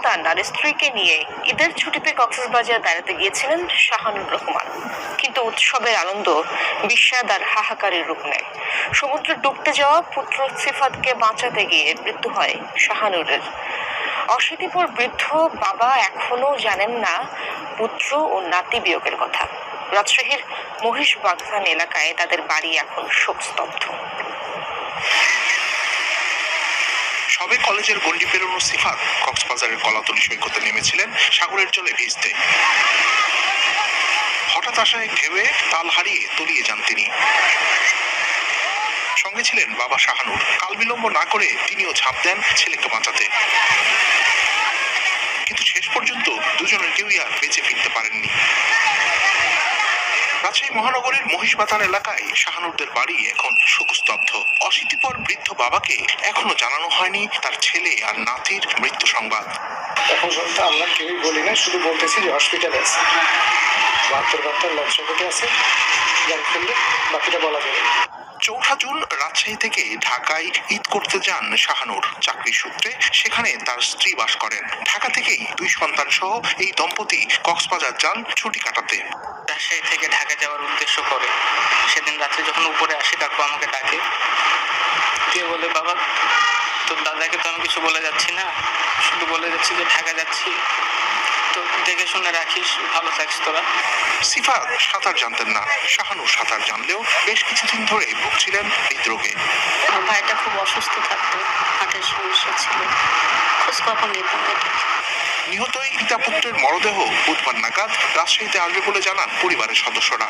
সন্তান আর স্ত্রীকে নিয়ে ঈদের ছুটিতে কক্সবাজার বেড়াতে গিয়েছিলেন শাহানুর রহমান, কিন্তু উৎসবের আনন্দ বিষাদ আর হাহাকারের রূপ নেয়। সমুদ্রে ডুবতে যাওয়া পুত্র সিফাতকে বাঁচাতে গিয়ে মৃত্যু হয় শাহানুরের। অশীতিপর বৃদ্ধ বাবা এখনো জানেন না পুত্র ও নাতি বিয়োগের কথা। রাজশাহীর মহিষবাগান এলাকায় তাদের বাড়ি এখন শোকস্তব্ধ। সবে কলেজের গণ্ডি পেরোনো সিফাত কক্সবাজারের কলাতলী সৈকতে নেমেছিলেন সাগরের জলে ভিজতে। হঠাৎ আসা এক ঢেউয়ে তাল হারিয়ে তলিয়ে যান তিনি। সঙ্গে ছিলেন বাবা শাহানুর। কাল বিলম্ব না করে তিনিও ঝাঁপ দেন ছেলেকে বাঁচাতে, কিন্তু শেষ পর্যন্ত দুজনের কেউই আর বেঁচে ফিরতে পারেননি। রাজশাহী মহানগরীর মহিষবাগান এলাকায় শাহানুরদের বাড়ি এখন শোকস্তব্ধ। অশীতিপর বৃদ্ধ বাবাকে এখনো জানানো হয়নি তার ছেলে আর নাতির মৃত্যু সংবাদ। এখন পর্যন্ত আমরা কেউই বলি না, শুধু বলতেছি যে হসপিটালে আছে, 72 লঞ্চঘাটে আছে, যার ফলে বাকিটা বলা যাবে। 4 জুন রাজশাহী থেকে ঢাকায় ঈদ করতে যান শাহানুর চাকরি সূত্রে। সেখানে তার স্ত্রী বাস করেন। ঢাকা থেকেই 2 সন্তান সহ এই দম্পতি কক্সবাজার যান ছুটি কাটাতে। রাজশাহী থেকে ঢাকা যাওয়ার উদ্দেশ্য করে সেদিন রাত্রে যখন উপরে আসি, তারপর আমাকে ডাকে, দিয়ে বলে, বাবা তোর দাদাকে তো আমি কিছু বলে যাচ্ছি না, শুধু বলে যাচ্ছি যে ঢাকা যাচ্ছি, তো দেখে শুনে রাখিস, ভালো থাকিস তোরা। সিফাত সাঁতার জানতেন না। শাহানুর সাঁতার জানলেও বেশ কিছুদিন ধরে ভুগছিলেন হৃদরোগে। আমার ভাইটা খুব অসুস্থ থাকতো, হার্টের সমস্যা ছিল, খোঁজ খবর নিতাম। নিহত এই পিতা পুত্রের মরদেহ বুধবার নাগাদ রাজশাহীতে আসবে বলে জানান পরিবারের সদস্যরা।